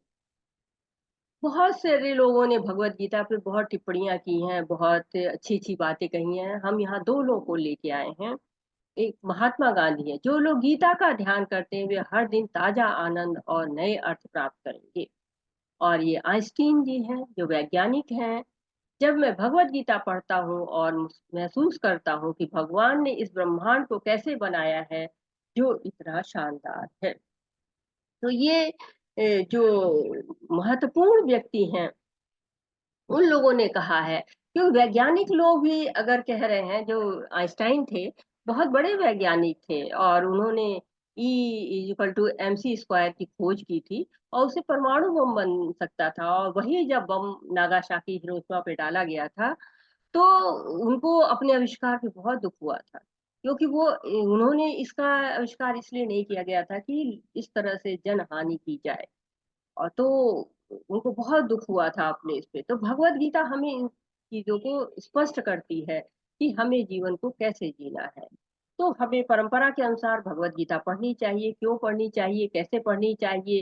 बहुत सारे लोगों ने भगवत गीता पे बहुत टिप्पणियां की हैं, बहुत अच्छी अच्छी बातें कही हैं। हम यहाँ दो लोगों को लेके आए हैं। एक महात्मा गांधी है। जो लोग गीता का ध्यान करते हैं वे हर दिन ताजा आनंद और नए अर्थ प्राप्त करेंगे। और ये आइंस्टीन जी हैं जो वैज्ञानिक हैं। जब मैं भगवत गीता पढ़ता हूँ और महसूस करता हूँ कि भगवान ने इस ब्रह्मांड को कैसे बनाया है जो इतना शानदार है। तो ये जो महत्वपूर्ण व्यक्ति हैं उन लोगों ने कहा है। क्योंकि वैज्ञानिक लोग भी अगर कह रहे हैं, जो आइंस्टाइन थे बहुत बड़े वैज्ञानिक थे और उन्होंने E = mc² की खोज की थी और उससे परमाणु बम बन सकता था। और वही जब बम नागासाकी हिरोशिमा पे डाला गया था तो उनको अपने आविष्कार पे बहुत दुख हुआ था, क्योंकि वो उन्होंने इसका आविष्कार इसलिए नहीं किया गया था कि इस तरह से जन हानि की जाए। और तो उनको बहुत दुख हुआ था अपने इस पे। तो भगवत गीता हमें इन चीजों को स्पष्ट करती है कि हमें जीवन को कैसे जीना है। तो हमें परंपरा के अनुसार भगवत गीता पढ़नी चाहिए। क्यों पढ़नी चाहिए, कैसे पढ़नी चाहिए,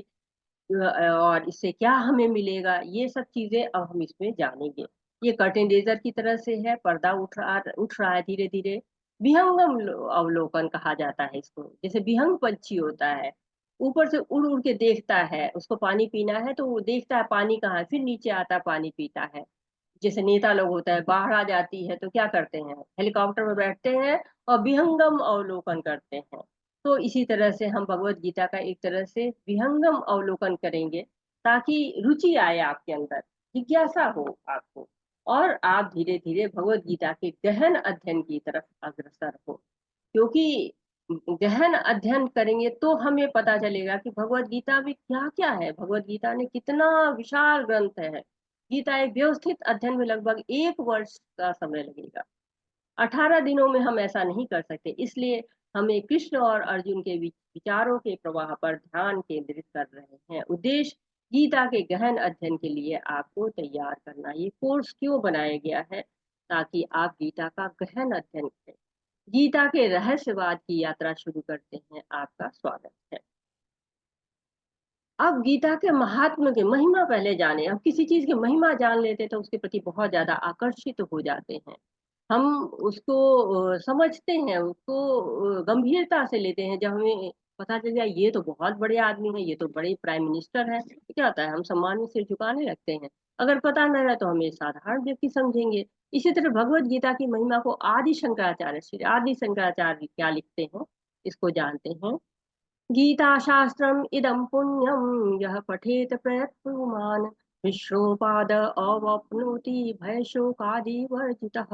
और इससे क्या हमें मिलेगा, ये सब चीजें अब हम इसमें जानेंगे। ये कर्टेन रेजर की तरह से है, पर्दा उठ रहा है धीरे धीरे। विहंगम अवलोकन कहा जाता है इसको। जैसे विहंग पंछी होता है, ऊपर से उड़ उड़ के देखता है, उसको पानी पीना है तो वो देखता है पानी कहाँ है, फिर नीचे आता है पानी पीता है। जैसे नेता लोग होता है, बाढ़ आ जाती है तो क्या करते हैं, हेलीकॉप्टर में बैठते हैं और विहंगम अवलोकन करते हैं। तो इसी तरह से हम भगवत गीता का एक तरह से विहंगम अवलोकन करेंगे, ताकि रुचि आए आपके अंदर, जिज्ञासा हो आपको, और आप धीरे धीरे भगवत गीता के गहन अध्ययन की तरफ अग्रसर हो। क्योंकि गहन अध्ययन करेंगे तो हमें पता चलेगा कि भगवत गीता में क्या क्या है, भगवत गीता ने कितना विशाल ग्रंथ है। गीता एक व्यवस्थित अध्ययन में लगभग 1 वर्ष का समय लगेगा। 18 दिनों में हम ऐसा नहीं कर सकते। इसलिए हमें कृष्ण और अर्जुन के विचारों के प्रवाह पर ध्यान केंद्रित कर रहे हैं। उद्देश्य गीता के गहन अध्ययन के लिए आपको तैयार करना। ये कोर्स क्यों बनाया गया है? ताकि आप गीता का गहन अध्ययन करें। गीता के रहस्यवाद की यात्रा शुरू करते हैं। आपका स्वागत है। अब गीता के महात्म्य के महिमा पहले जाने। अब किसी चीज की महिमा जान लेते हैं तो उसके प्रति बहुत ज्यादा आकर्षित हो जाते हैं। हम उसको समझते हैं, उसको गंभीरता से लेते हैं। जब हमें पता चल जाए ये तो बहुत बड़े आदमी है, ये तो बड़े प्राइम मिनिस्टर है, तो क्या होता है, हम सम्मान में सिर झुकाने लगते हैं। अगर पता न रहे तो हमें साधारण व्यक्ति समझेंगे। इसी तरह भगवत गीता की महिमा को आदि शंकराचार्य, श्री आदि शंकराचार्य क्या लिखते हैं, इसको जानते हैं। गीताशास्त्रम् इदं पुण्यं यः पठेत प्रयत्पुमान् विष्णुपाद अवाप्नोति भयशोकादिवर्जितः।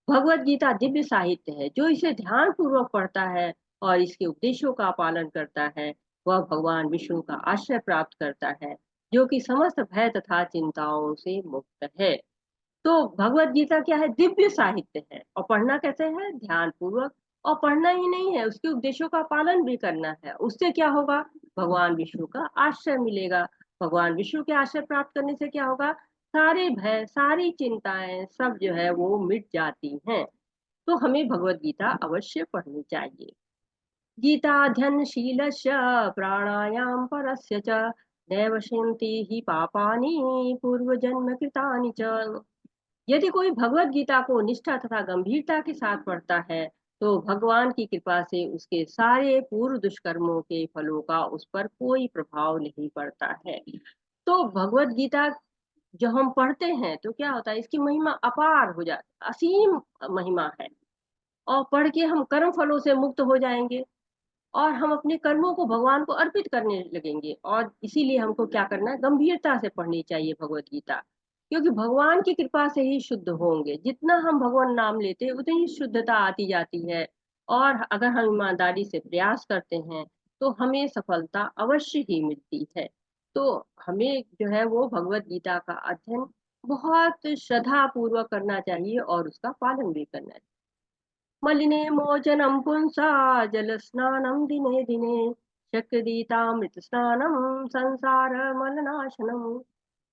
भगवत गीता दिव्य साहित्य है। जो इसे ध्यान पूर्वक पढ़ता है और इसके उपदेशों का पालन करता है, वह भगवान विष्णु का आश्रय प्राप्त करता है, जो कि समस्त भय तथा चिंताओं से मुक्त है। तो भगवत गीता क्या है? दिव्य साहित्य है। और पढ़ना कैसे है? ध्यान पूर्वक। और पढ़ना ही नहीं है, उसके उपदेशों का पालन भी करना है। उससे क्या होगा? भगवान विष्णु का आश्रय मिलेगा। भगवान विष्णु के आश्रय प्राप्त करने से क्या होगा? सारे भय, सारी चिंताएं सब जो है वो मिट जाती हैं। तो हमें भगवत गीता अवश्य पढ़नी चाहिए। गीताध्ययनशीलस्य प्राणायाम परस्य च नैव शिन्ति हि पापानि पूर्वजन्म कृतानि च। यदि कोई भगवत गीता को निष्ठा तथा गंभीरता के साथ पढ़ता है, तो भगवान की कृपा से उसके सारे पूर्व दुष्कर्मों के फलों का उस पर कोई प्रभाव नहीं पड़ता है। तो भगवत गीता जो हम पढ़ते हैं तो क्या होता है, इसकी महिमा अपार हो जाती, असीम महिमा है। और पढ़ के हम कर्म फलों से मुक्त हो जाएंगे और हम अपने कर्मों को भगवान को अर्पित करने लगेंगे। और इसीलिए हमको क्या करना है? गंभीरता से पढ़नी चाहिए भगवत गीता। क्योंकि भगवान की कृपा से ही शुद्ध होंगे। जितना हम भगवान नाम लेते हैं उतनी ही शुद्धता आती जाती है। और अगर हम ईमानदारी से प्रयास करते हैं तो हमें सफलता अवश्य ही मिलती है। तो हमें जो है वो भगवत गीता का अध्ययन बहुत श्रद्धा पूर्वक करना चाहिए और उसका पालन भी करना चाहिए। मलिने मोचनं पुंसा जलस्नानं दिने दिने शक्यदीतामृत स्नानं संसार मलनाशनम।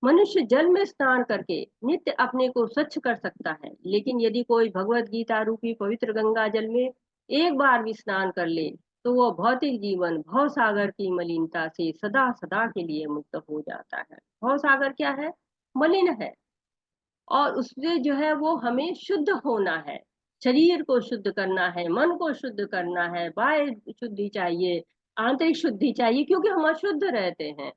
मनुष्य जल में स्नान करके नित्य अपने को स्वच्छ कर सकता है, लेकिन यदि कोई भगवत गीता रूपी पवित्र गंगा जल में एक बार भी स्नान कर ले तो वह भौतिक जीवन भव सागर की मलिनता से सदा सदा के लिए मुक्त हो जाता है। भव सागर क्या है? मलिन है। और उससे जो है वो हमें शुद्ध होना है। शरीर को शुद्ध करना है, मन को शुद्ध करना है, बाह्य शुद्धि चाहिए, आंतरिक शुद्धि चाहिए, क्योंकि हम अशुद्ध रहते हैं।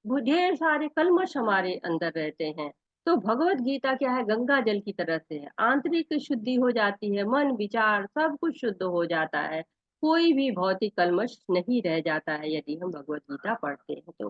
वो ढेर सारे कल्मश हमारे अंदर रहते हैं। तो भगवत गीता क्या है? गंगा जल की तरह से है। आंतरिक शुद्धि हो जाती है, मन विचार सब कुछ शुद्ध हो जाता है। कोई भी भौतिक कल्मश नहीं रह जाता है यदि हम भगवत गीता पढ़ते हैं तो।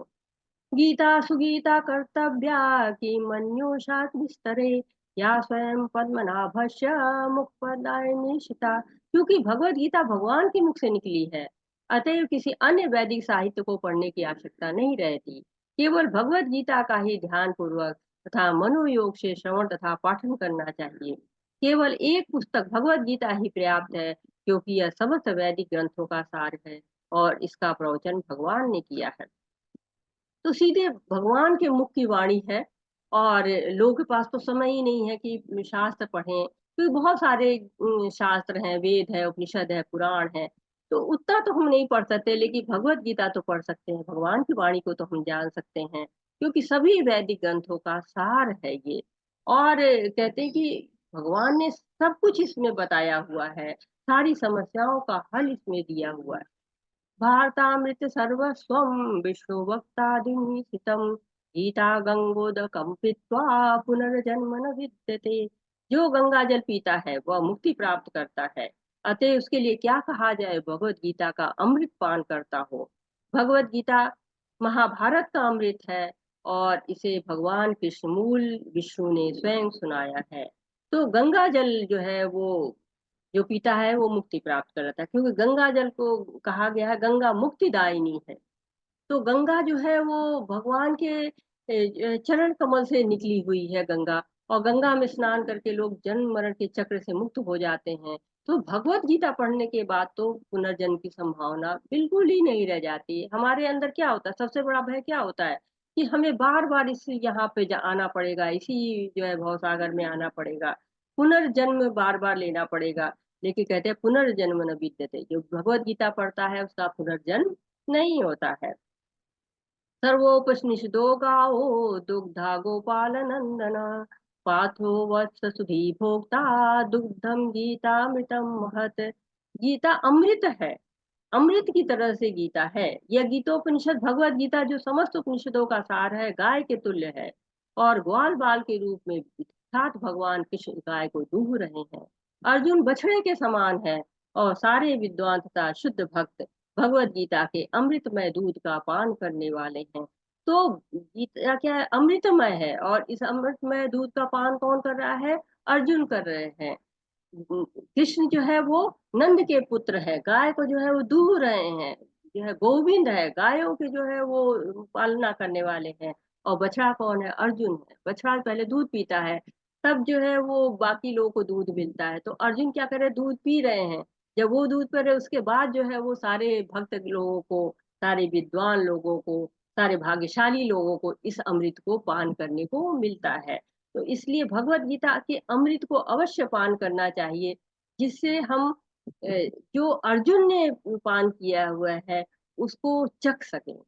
गीता सुगीता कर्तव्या कि मन्युषात् विस्तरे या स्वयं पद्मनाभस्य मुखपदायनिशिता। क्योंकि भगवत गीता भगवान के मुख से निकली है, अतएव किसी अन्य वैदिक साहित्य को पढ़ने की आवश्यकता नहीं रहती। केवल भगवत गीता का ही ध्यान पूर्वक तथा मनोयोग से श्रवण तथा पाठन करना चाहिए। केवल एक पुस्तक भगवत गीता ही पर्याप्त है, क्योंकि यह समस्त वैदिक ग्रंथों का सार है और इसका प्रवचन भगवान ने किया है। तो सीधे भगवान के मुख की वाणी है। और लोगों के पास तो समय ही नहीं है कि शास्त्र पढ़ें, क्योंकि बहुत सारे शास्त्र हैं, वेद है, उपनिषद है, पुराण है। तो उतना तो हम नहीं पढ़ सकते, लेकिन भगवत गीता तो पढ़ सकते हैं। भगवान की वाणी को तो हम जान सकते हैं, क्योंकि सभी वैदिक ग्रंथों का सार है ये। और कहते हैं कि भगवान ने सब कुछ इसमें बताया हुआ है, सारी समस्याओं का हल इसमें दिया हुआ है। भारतामृत सर्वस्वं विष्णुभक्तादिमीशितं गीता गंगोदकं पीत्वा पुनर्जन्म न विद्यते। जो गंगा जल पीता है वह मुक्ति प्राप्त करता है, अतः उसके लिए क्या कहा जाए? भगवत गीता का अमृत पान करता हो। भगवत गीता महाभारत का अमृत है और इसे भगवान कृष्ण मूल विष्णु ने स्वयं सुनाया है। तो गंगा जल जो है वो जो पीता है वो मुक्ति प्राप्त करता है, क्योंकि गंगा जल को कहा गया है गंगा मुक्तिदायिनी है। तो गंगा जो है वो भगवान के चरण कमल से निकली हुई है गंगा। और गंगा में स्नान करके लोग जन्म मरण के चक्र से मुक्त हो जाते हैं। तो भगवत गीता पढ़ने के बाद तो पुनर्जन्म की संभावना बिल्कुल ही नहीं रह जाती। हमारे अंदर क्या होता है? सबसे बड़ा भय क्या होता है? कि हमें बार बार इस यहाँ पे आना पड़ेगा, इसी जो है भवसागर में आना पड़ेगा, पुनर्जन्म बार बार लेना पड़ेगा। लेकिन कहते हैं पुनर्जन्म न विद्यते, जो भगवत गीता पढ़ता है उसका पुनर्जन्म नहीं होता है। सर्वोपनिषदो गावो दुग्धा गोपाल नंदना, पार्थो वत्स सुधी भोक्ता, दुग्धम गीतामृतम महत। गीता अमृत है, अमृत की तरह से गीता है। यह गीतोपनिषद भगवत गीता जो समस्त उपनिषदों का सार है, गाय के तुल्य है। और ग्वाल बाल के रूप में साथ भगवान कृष्ण गाय को दूह रहे हैं। अर्जुन बछड़े के समान है और सारे विद्वान तथा शुद्ध भक्त भगवत गीता के अमृतमय दूध का पान करने वाले हैं। तो गीता क्या है, अमृतमय है। और इस अमृतमय दूध का पान कौन कर रहा है? अर्जुन कर रहे हैं। कृष्ण जो है वो नंद के पुत्र है, गाय को जो है वो दूह रहे हैं। जो है गोविंद है, गायों के जो है वो पालना करने वाले हैं। और बछड़ा कौन है? अर्जुन है। बछड़ा पहले दूध पीता है, तब जो है वो बाकी लोगों को दूध मिलता है। तो अर्जुन क्या करे, दूध पी रहे हैं। जब वो दूध पी रहे उसके बाद जो है वो सारे भक्त लोगों को, सारे विद्वान लोगों को, सारे भाग्यशाली लोगों को इस अमृत को पान करने को मिलता है। तो इसलिए भगवत गीता के अमृत को अवश्य पान करना चाहिए, जिससे हम जो अर्जुन ने पान किया हुआ है उसको चख सकें।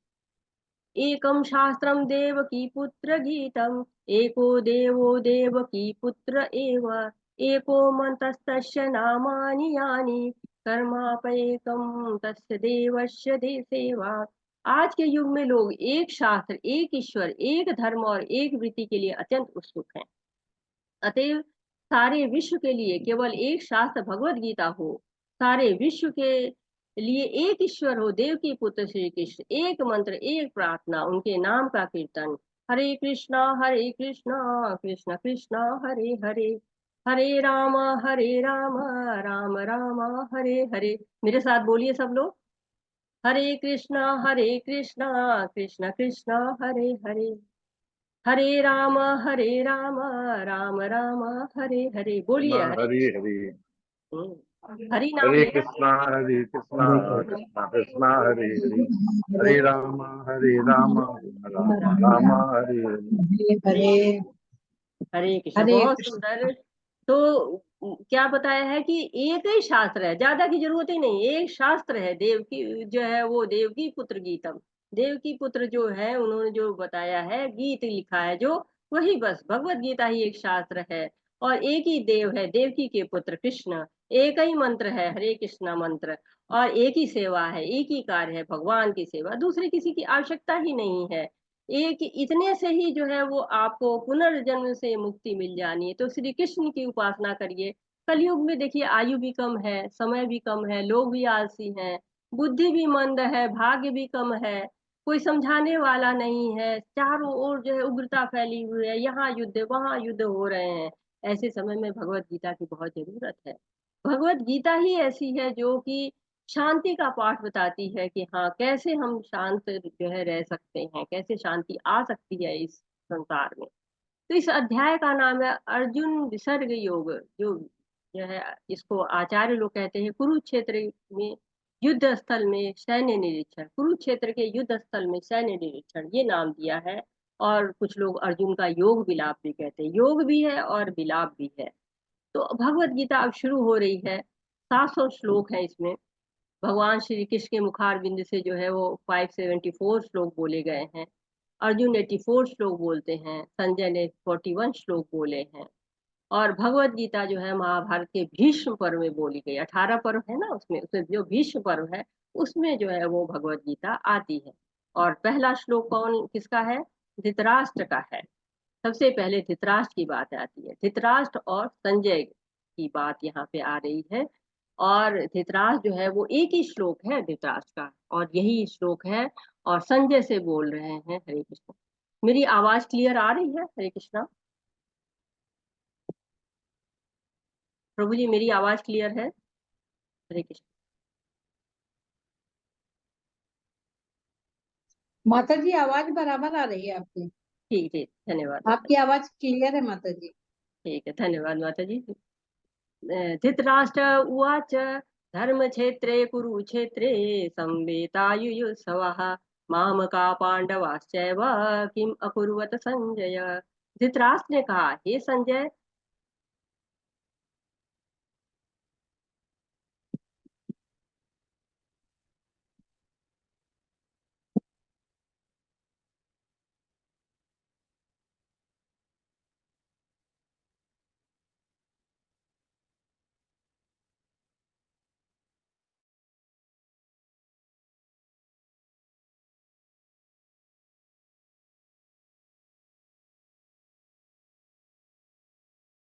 एकम शास्त्रम देवकी पुत्र गीतम, एको देवो देवकी पुत्र एव, एको मंतस्तस्य नामानि यानि, कर्मापयेकम तस्य देवस्य सेवा। आज के युग में लोग एक शास्त्र, एक ईश्वर, एक धर्म और एक वृत्ति के लिए अत्यंत उत्सुक हैं। अतएव सारे विश्व के लिए केवल एक शास्त्र भगवत गीता हो, सारे विश्व के लिए एक ईश्वर हो, देव की पुत्र श्री कृष्ण, एक मंत्र, एक प्रार्थना, उनके नाम का कीर्तन। हरे कृष्णा कृष्ण कृष्णा हरे हरे, हरे राम राम राम हरे हरे। मेरे साथ बोलिए सब लोग, हरे कृष्णा कृष्ण कृष्णा हरे हरे, हरे राम राम हरे हरे। बोलिए हरे हरे कृष्ण। हरे, हरि नाम हरे लेना। कृष्णा कृष्णा कृष्णा हरे हरे, हरे राम राम राम हरे हरे। हरे हरे कृष्ण। हरे बहुत कृष्ण। सुंदर। तो क्या बताया है कि एक ही शास्त्र है, ज्यादा की जरूरत ही नहीं, एक शास्त्र है। देव की जो है वो देव की पुत्र गीतम, देव की पुत्र जो है उन्होंने जो बताया है, गीत लिखा है जो, वही बस भगवत गीता ही एक शास्त्र है। और एक ही देव है, देवकी के पुत्र कृष्ण। एक ही मंत्र है, हरे कृष्णा मंत्र। और एक ही सेवा है, एक ही कार्य है, भगवान की सेवा। दूसरे किसी की आवश्यकता ही नहीं है। एक इतने से ही जो है वो आपको पुनर्जन्म से मुक्ति मिल जानी है। तो श्री कृष्ण की उपासना करिए। कलयुग में देखिए आयु भी कम है, समय भी कम है, लोग भी आलसी हैं, बुद्धि भी मंद है, भाग्य भी कम है, कोई समझाने वाला नहीं है, चारों ओर जो है उग्रता फैली हुई है, यहाँ युद्ध वहां युद्ध हो रहे हैं। ऐसे समय में भगवत गीता की बहुत जरूरत है। भगवत गीता ही ऐसी है जो कि शांति का पाठ बताती है कि हाँ कैसे हम शांत जो है रह सकते हैं, कैसे शांति आ सकती है इस संसार में। तो इस अध्याय का नाम है अर्जुन विसर्ग योग। जो है इसको आचार्य लोग कहते हैं कुरुक्षेत्र में युद्ध स्थल में सैन्य निरीक्षण, कुरुक्षेत्र के युद्ध स्थल में सैन्य निरीक्षण, ये नाम दिया है। और कुछ लोग अर्जुन का योग विलाप भी कहते हैं, योग भी है और विलाप भी है। तो भगवत गीता अब शुरू हो रही है। 700 श्लोक है इसमें। भगवान श्री कृष्ण के मुखार बिंद से जो है वो 574 श्लोक बोले गए हैं। अर्जुन 84 श्लोक बोलते हैं, संजय ने 41 श्लोक बोले हैं। और भगवत गीता जो है महाभारत के भीष्म पर्व में बोली गई। 18 पर्व है ना उसमें, उसमें जो भीष्म पर्व है उसमें जो है वो भगवत गीता आती है। और पहला श्लोक कौन किसका है? धृतराष्ट्र का है। सबसे पहले धृतराष्ट्र की बात आती है, धृतराष्ट्र और संजय की बात यहाँ पे आ रही है। और धृतराष्ट्र जो है वो एक ही श्लोक है धृतराष्ट्र का, और यही श्लोक है। और संजय से बोल रहे हैं। हरे कृष्ण। मेरी आवाज क्लियर आ रही है? हरे कृष्णा। प्रभु जी मेरी आवाज क्लियर है? हरे कृष्ण। माता जी आवाज बराबर आ रही है आपकी। ठीक ठीक, धन्यवाद माता आपकी आवाज क्लियर है माता जी। जी। ठीक है, धन्यवाद माता जी। धृतराष्ट्र उवाच, धर्मक्षेत्रे कुरुक्षेत्रे संवेतायुयुत्सवः, मामका पांडवाश्चैव किम अकुर्वत संजय। धृतराष्ट्र ने कहा, हे संजय,